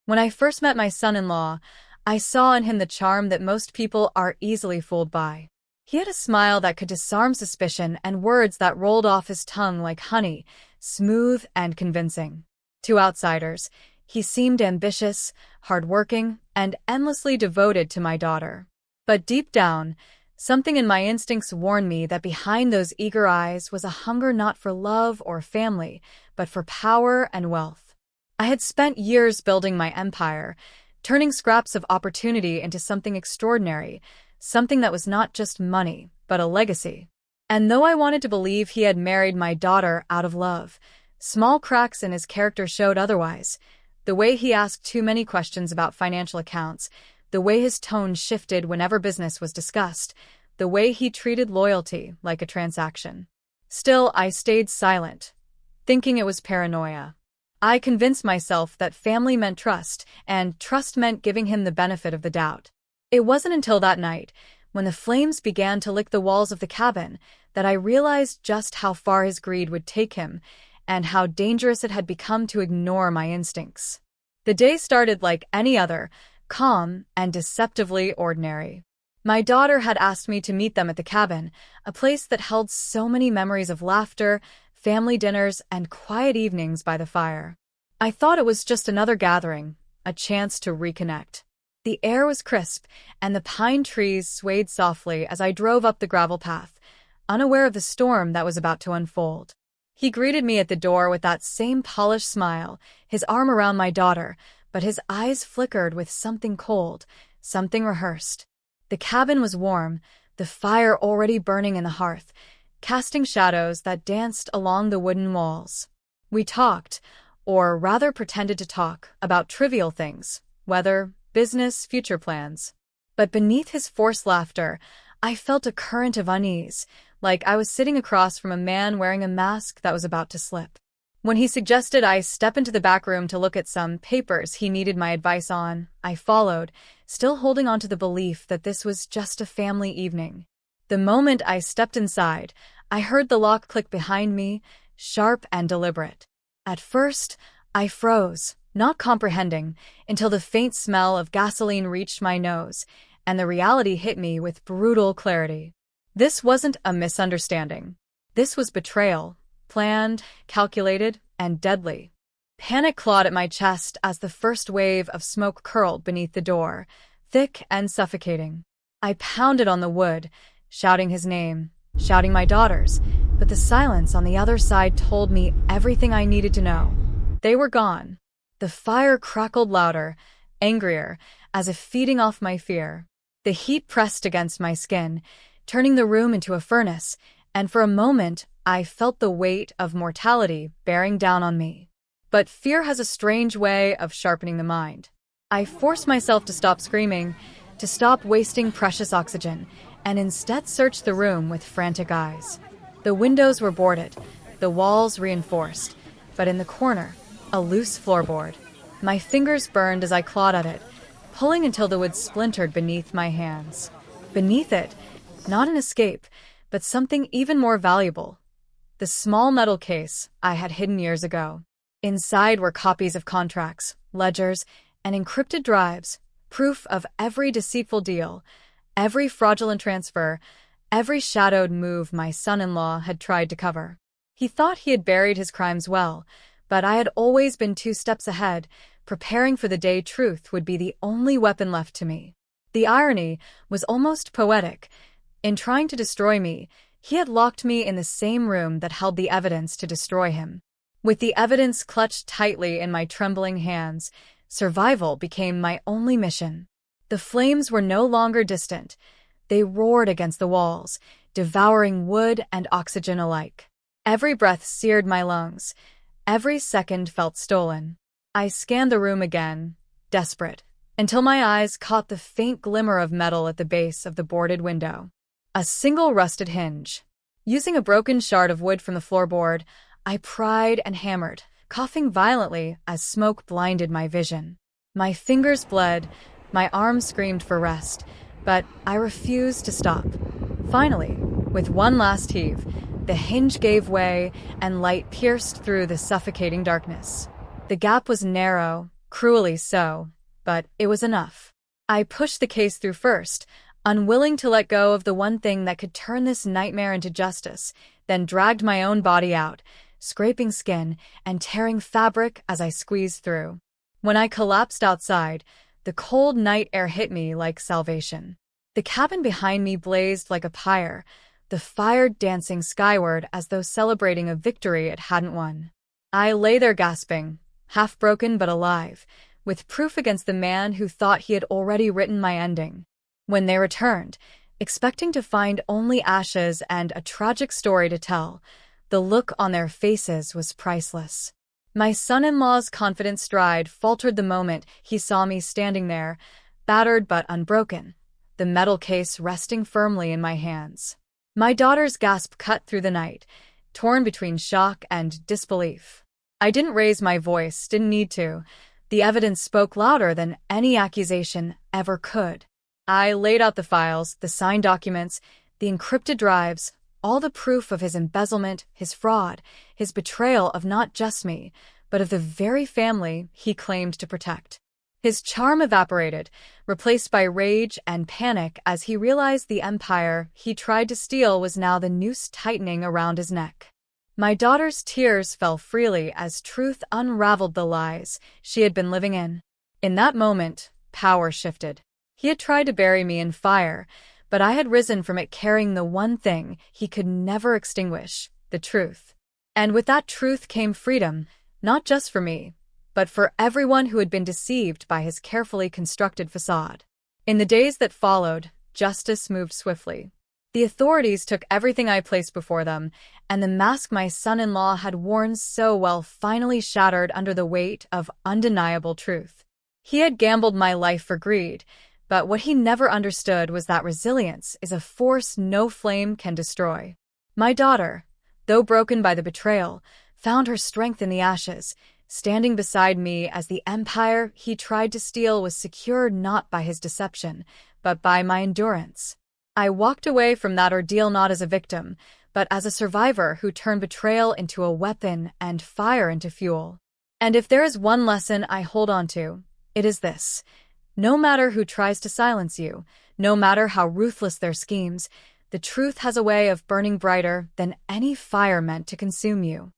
When I first met my son-in-law, I saw in him the charm that most people are easily fooled by. He had a smile that could disarm suspicion and words that rolled off his tongue like honey, smooth and convincing. To outsiders, he seemed ambitious, hardworking, and endlessly devoted to my daughter. But deep down, something in my instincts warned me that behind those eager eyes was a hunger not for love or family, but for power and wealth. I had spent years building my empire, turning scraps of opportunity into something extraordinary, something that was not just money, but a legacy. And though I wanted to believe he had married my daughter out of love, small cracks in his character showed otherwise. The way he asked too many questions about financial accounts, the way his tone shifted whenever business was discussed, the way he treated loyalty like a transaction. Still, I stayed silent, thinking it was paranoia. I convinced myself that family meant trust, and trust meant giving him the benefit of the doubt. It wasn't until that night, when the flames began to lick the walls of the cabin, that I realized just how far his greed would take him, and how dangerous it had become to ignore my instincts. The day started like any other, calm and deceptively ordinary. My daughter had asked me to meet them at the cabin, a place that held so many memories of laughter, family dinners, and quiet evenings by the fire. I thought it was just another gathering, a chance to reconnect. The air was crisp, and the pine trees swayed softly as I drove up the gravel path, unaware of the storm that was about to unfold. He greeted me at the door with that same polished smile, his arm around my daughter, but his eyes flickered with something cold, something rehearsed. The cabin was warm, the fire already burning in the hearth, casting shadows that danced along the wooden walls. We talked, or rather pretended to talk, about trivial things, weather, business, future plans. But beneath his forced laughter, I felt a current of unease, like I was sitting across from a man wearing a mask that was about to slip. When he suggested I step into the back room to look at some papers he needed my advice on, I followed, still holding on to the belief that this was just a family evening. The moment I stepped inside, I heard the lock click behind me, sharp and deliberate. At first, I froze, not comprehending, until the faint smell of gasoline reached my nose, and the reality hit me with brutal clarity. This wasn't a misunderstanding. This was betrayal, planned, calculated, and deadly. Panic clawed at my chest as the first wave of smoke curled beneath the door, thick and suffocating. I pounded on the wood, shouting his name, shouting my daughter's, but the silence on the other side told me everything I needed to know. They were gone. The fire crackled louder, angrier, as if feeding off my fear. The heat pressed against my skin, turning the room into a furnace, and for a moment I felt the weight of mortality bearing down on me. But fear has a strange way of sharpening the mind. I forced myself to stop screaming, to stop wasting precious oxygen, and instead searched the room with frantic eyes. The windows were boarded, the walls reinforced, but in the corner, a loose floorboard. My fingers burned as I clawed at it, pulling until the wood splintered beneath my hands. Beneath it, not an escape, but something even more valuable. The small metal case I had hidden years ago. Inside were copies of contracts, ledgers, and encrypted drives, proof of every deceitful deal, every fraudulent transfer, every shadowed move my son-in-law had tried to cover. He thought he had buried his crimes well, but I had always been 2 steps ahead, preparing for the day truth would be the only weapon left to me. The irony was almost poetic. In trying to destroy me, he had locked me in the same room that held the evidence to destroy him. With the evidence clutched tightly in my trembling hands, survival became my only mission. The flames were no longer distant. They roared against the walls, devouring wood and oxygen alike. Every breath seared my lungs. Every second felt stolen. I scanned the room again, desperate, until my eyes caught the faint glimmer of metal at the base of the boarded window. A single rusted hinge. Using a broken shard of wood from the floorboard, I pried and hammered, coughing violently as smoke blinded my vision. My fingers bled, my arms screamed for rest, but I refused to stop. Finally, with one last heave, the hinge gave way and light pierced through the suffocating darkness. The gap was narrow, cruelly so, but it was enough. I pushed the case through first, unwilling to let go of the one thing that could turn this nightmare into justice, then dragged my own body out, scraping skin and tearing fabric as I squeezed through. When I collapsed outside, the cold night air hit me like salvation. The cabin behind me blazed like a pyre, the fire dancing skyward as though celebrating a victory it hadn't won. I lay there gasping, half broken but alive, with proof against the man who thought he had already written my ending. When they returned, expecting to find only ashes and a tragic story to tell, the look on their faces was priceless. My son-in-law's confident stride faltered the moment he saw me standing there, battered but unbroken, the metal case resting firmly in my hands. My daughter's gasp cut through the night, torn between shock and disbelief. I didn't raise my voice, didn't need to. The evidence spoke louder than any accusation ever could. I laid out the files, the signed documents, the encrypted drives, all the proof of his embezzlement, his fraud, his betrayal of not just me, but of the very family he claimed to protect. His charm evaporated, replaced by rage and panic as he realized the empire he tried to steal was now the noose tightening around his neck. My daughter's tears fell freely as truth unraveled the lies she had been living in. In that moment, power shifted. He had tried to bury me in fire, but I had risen from it carrying the one thing he could never extinguish, the truth. And with that truth came freedom, not just for me, but for everyone who had been deceived by his carefully constructed facade. In the days that followed, justice moved swiftly. The authorities took everything I placed before them, and the mask my son-in-law had worn so well finally shattered under the weight of undeniable truth. He had gambled my life for greed, but what he never understood was that resilience is a force no flame can destroy. My daughter, though broken by the betrayal, found her strength in the ashes, standing beside me as the empire he tried to steal was secured not by his deception, but by my endurance. I walked away from that ordeal not as a victim, but as a survivor who turned betrayal into a weapon and fire into fuel. And if there is one lesson I hold on to, it is this. No matter who tries to silence you, no matter how ruthless their schemes, the truth has a way of burning brighter than any fire meant to consume you.